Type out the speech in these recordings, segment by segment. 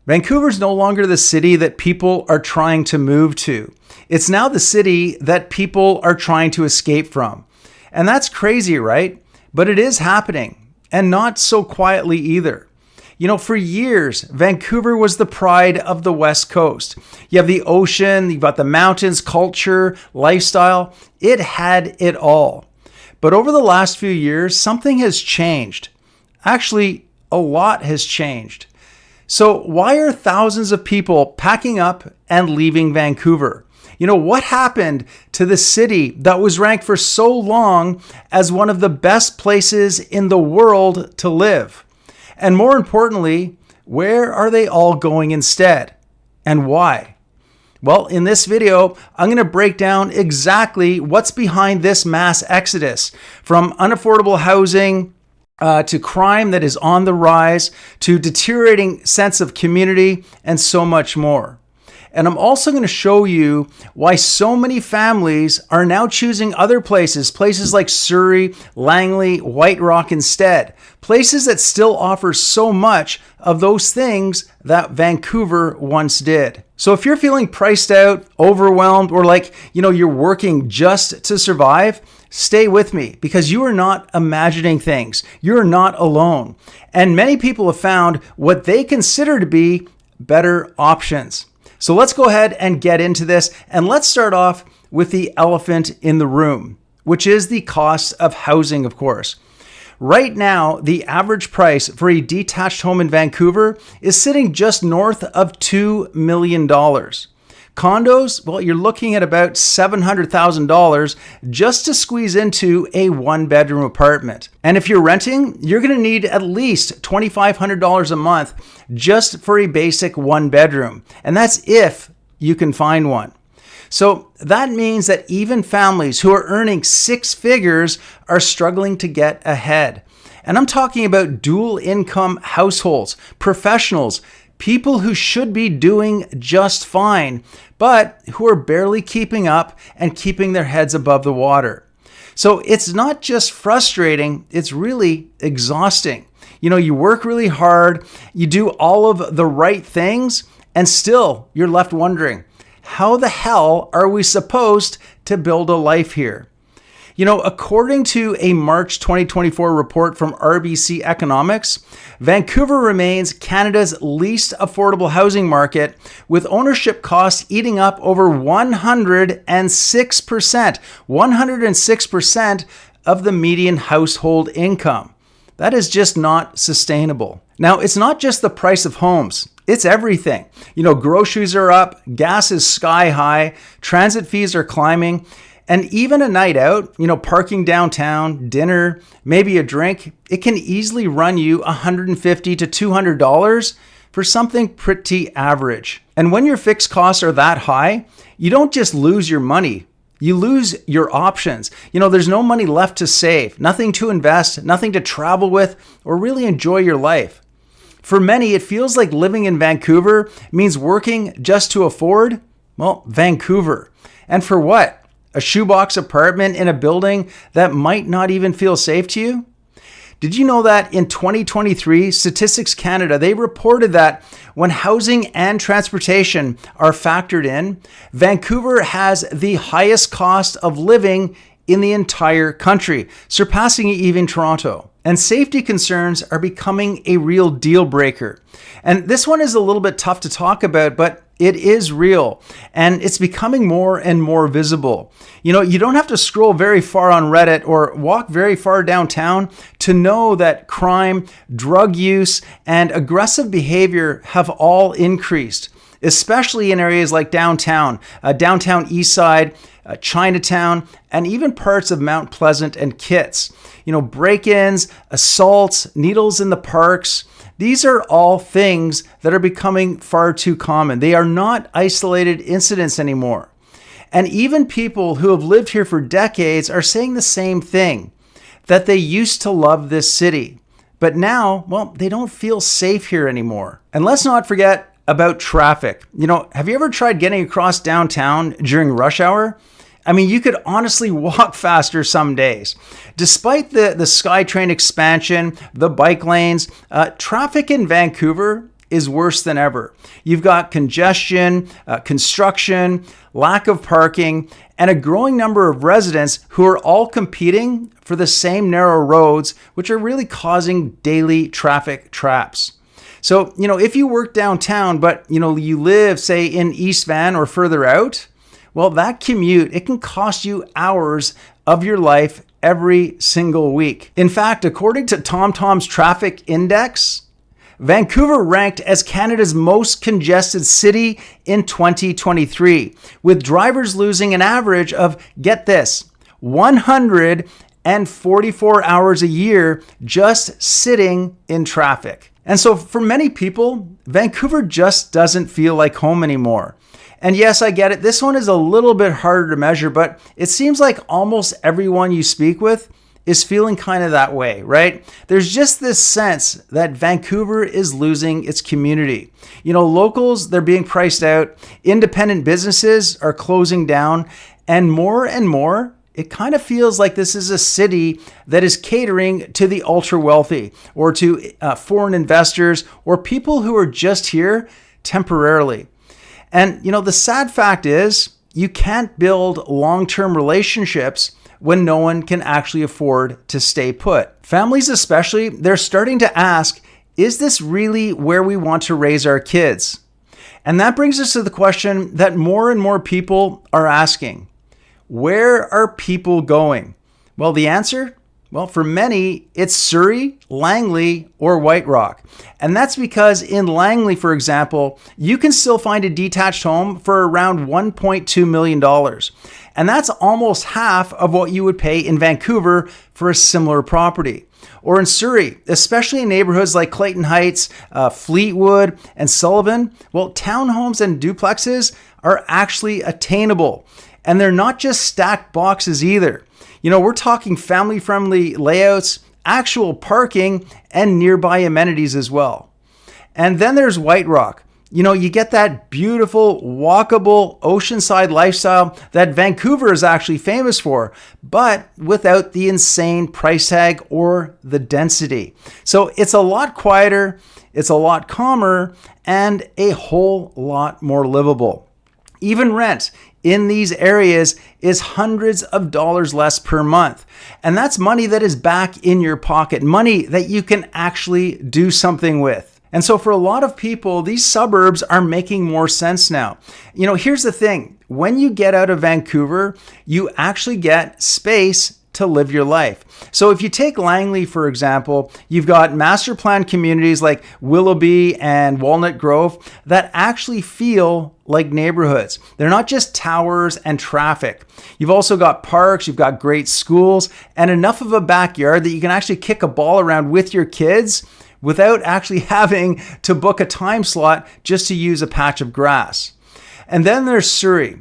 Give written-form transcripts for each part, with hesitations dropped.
Vancouver's no longer the city that people are trying to move to. It's now the city that people are trying to escape from. And that's crazy, right? But it is happening, and not so quietly either. For years, Vancouver was the pride of the West Coast. You have the ocean, you've got the mountains, culture, lifestyle. It had it all. But over the last few years, something has changed. Actually, a lot has changed. So why are thousands of people packing up and leaving Vancouver? What happened to the city that was ranked for so long as one of the best places in the world to live? And more importantly, where are they all going instead? And why? Well, in this video, I'm going to break down exactly what's behind this mass exodus from unaffordable housing to crime that is on the rise, to deteriorating sense of community, and so much more. And I'm also going to show you why so many families are now choosing other places like Surrey, Langley, White Rock instead, places that still offer so much of those things that Vancouver once did. So if you're feeling priced out, overwhelmed, or like, you're working just to survive, stay with me, because you are not imagining things. You're not alone. And many people have found what they consider to be better options. So let's go ahead and get into this. And let's start off with the elephant in the room, which is the cost of housing, of course. Right now, the average price for a detached home in Vancouver is sitting just north of $2 million. Condos, well, you're looking at about $700,000 just to squeeze into a one-bedroom apartment. And if you're renting, you're going to need at least $2,500 a month just for a basic one-bedroom. And that's if you can find one. So that means that even families who are earning six figures are struggling to get ahead. And I'm talking about dual income households, professionals, people who should be doing just fine, but who are barely keeping up and keeping their heads above the water. So it's not just frustrating, it's really exhausting. You work really hard, you do all of the right things, and still you're left wondering, how the hell are we supposed to build a life here? According to a March 2024 report from RBC Economics, Vancouver remains Canada's least affordable housing market, with ownership costs eating up over 106%, 106% of the median household income. That is just not sustainable. Now, it's not just the price of homes. It's everything. Groceries are up, gas is sky high, transit fees are climbing, and even a night out, parking downtown, dinner, maybe a drink, it can easily run you $150 to $200 for something pretty average. And when your fixed costs are that high, you don't just lose your money, you lose your options. There's no money left to save, nothing to invest, nothing to travel with, or really enjoy your life. For many, it feels like living in Vancouver means working just to afford, Vancouver. And for what? A shoebox apartment in a building that might not even feel safe to you? Did you know that in 2023, Statistics Canada, they reported that when housing and transportation are factored in, Vancouver has the highest cost of living in the entire country, surpassing even Toronto. And safety concerns are becoming a real deal breaker. And this one is a little bit tough to talk about, but it is real, and it's becoming more and more visible. You don't have to scroll very far on Reddit or walk very far downtown to know that crime, drug use, and aggressive behavior have all increased, especially in areas like downtown, downtown East Side, Chinatown, and even parts of Mount Pleasant and Kitts. Break-ins, assaults, needles in the parks. These are all things that are becoming far too common. They are not isolated incidents anymore. And even people who have lived here for decades are saying the same thing, that they used to love this city, but now, they don't feel safe here anymore. And let's not forget about traffic. Have you ever tried getting across downtown during rush hour? You could honestly walk faster some days. Despite the SkyTrain expansion, the bike lanes, traffic in Vancouver is worse than ever. You've got congestion, construction, lack of parking, and a growing number of residents who are all competing for the same narrow roads, which are really causing daily traffic traps. So, if you work downtown, but, you live, say, in East Van or further out, well, that commute, it can cost you hours of your life every single week. In fact, according to TomTom's traffic index, Vancouver ranked as Canada's most congested city in 2023, with drivers losing an average of, get this, 144 hours a year just sitting in traffic. And so for many people, Vancouver just doesn't feel like home anymore. And yes, I get it. This one is a little bit harder to measure, but it seems like almost everyone you speak with is feeling kind of that way, right? There's just this sense that Vancouver is losing its community. Locals, they're being priced out. Independent businesses are closing down. And more, it kind of feels like this is a city that is catering to the ultra wealthy or to foreign investors or people who are just here temporarily. And, the sad fact is you can't build long-term relationships when no one can actually afford to stay put. Families especially, they're starting to ask, is this really where we want to raise our kids? And that brings us to the question that more and more people are asking. Where are people going? Well, the answer? Well, for many, it's Surrey, Langley, or White Rock. And that's because in Langley, for example, you can still find a detached home for around $1.2 million. And that's almost half of what you would pay in Vancouver for a similar property. Or in Surrey, especially in neighborhoods like Clayton Heights, Fleetwood, and Sullivan, well, townhomes and duplexes are actually attainable. And they're not just stacked boxes either. We're talking family-friendly layouts, actual parking, and nearby amenities as well. And then there's White Rock. You get that beautiful, walkable, oceanside lifestyle that Vancouver is actually famous for, but without the insane price tag or the density. So it's a lot quieter, it's a lot calmer, and a whole lot more livable. Even rent in these areas is hundreds of dollars less per month. And that's money that is back in your pocket, money that you can actually do something with. And so for a lot of people, these suburbs are making more sense now. Here's the thing. When you get out of Vancouver, you actually get space to live your life. So if you take Langley, for example, you've got master plan communities like Willoughby and Walnut Grove that actually feel like neighborhoods. They're not just towers and traffic. You've also got parks, you've got great schools, and enough of a backyard that you can actually kick a ball around with your kids without actually having to book a time slot just to use a patch of grass. And then there's Surrey.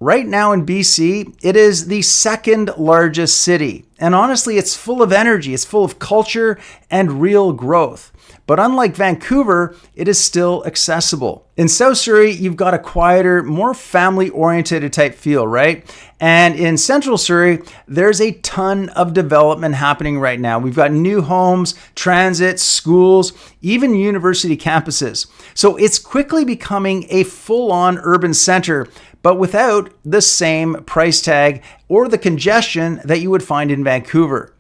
Right now in BC, it is the second largest city. And honestly, it's full of energy, it's full of culture and real growth. But unlike Vancouver, it is still accessible. In South Surrey, you've got a quieter, more family-oriented type feel, right? And in Central Surrey, there's a ton of development happening right now. We've got new homes, transit, schools, even university campuses. So it's quickly becoming a full-on urban center, but without the same price tag or the congestion that you would find in Vancouver.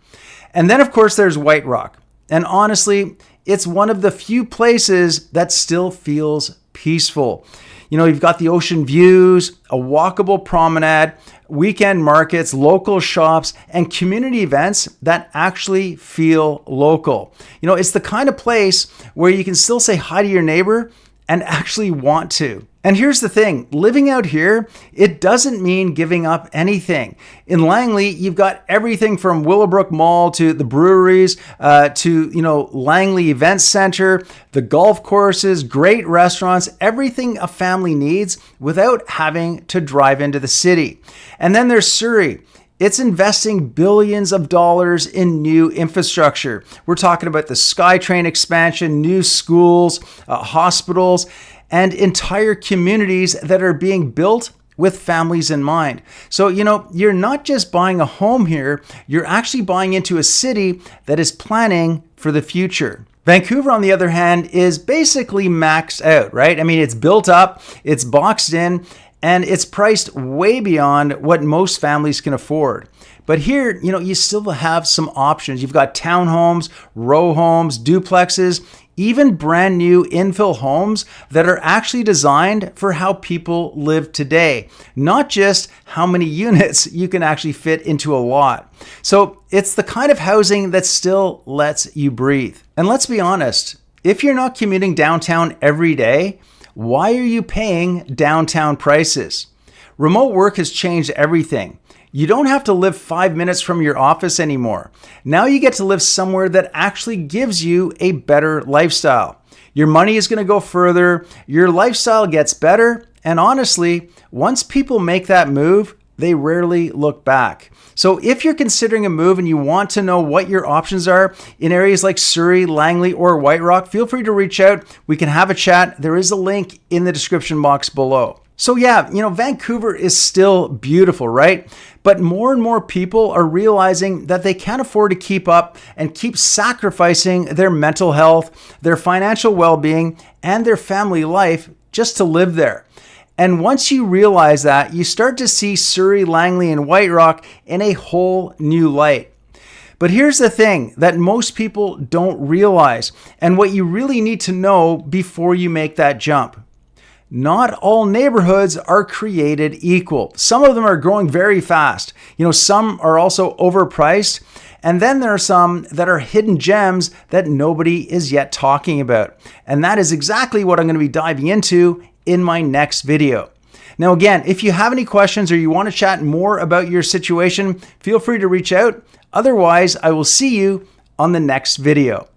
And then, of course, there's White Rock. And honestly, it's one of the few places that still feels peaceful. You've got the ocean views, a walkable promenade, weekend markets, local shops, and community events that actually feel local. It's the kind of place where you can still say hi to your neighbor and actually want to. And here's the thing, living out here, it doesn't mean giving up anything. In Langley, you've got everything from Willowbrook Mall to the breweries, to Langley Event Center, the golf courses, great restaurants, everything a family needs without having to drive into the city. And then there's Surrey. It's investing billions of dollars in new infrastructure. We're talking about the SkyTrain expansion, new schools, hospitals, and entire communities that are being built with families in mind. So, you're not just buying a home here, you're actually buying into a city that is planning for the future. Vancouver, on the other hand, is basically maxed out, right? I mean, it's built up, it's boxed in, and it's priced way beyond what most families can afford. But here, you still have some options. You've got townhomes, row homes, duplexes, even brand new infill homes that are actually designed for how people live today, not just how many units you can actually fit into a lot. So it's the kind of housing that still lets you breathe. And let's be honest, if you're not commuting downtown every day, why are you paying downtown prices? Remote work has changed everything. You don't have to live 5 minutes from your office anymore. Now you get to live somewhere that actually gives you a better lifestyle. Your money is going to go further, your lifestyle gets better, and honestly, once people make that move, they rarely look back. So if you're considering a move and you want to know what your options are in areas like Surrey, Langley, or White Rock, feel free to reach out. We can have a chat. There is a link in the description box below. So yeah, Vancouver is still beautiful, right? But more and more people are realizing that they can't afford to keep up and keep sacrificing their mental health, their financial well-being, and their family life just to live there. And once you realize that, you start to see Surrey, Langley, and White Rock in a whole new light. But here's the thing that most people don't realize, and what you really need to know before you make that jump. Not all neighborhoods are created equal. Some of them are growing very fast. Some are also overpriced. And then there are some that are hidden gems that nobody is yet talking about. And that is exactly what I'm going to be diving into in my next video. Now, again, if you have any questions or you want to chat more about your situation, feel free to reach out. Otherwise, I will see you on the next video.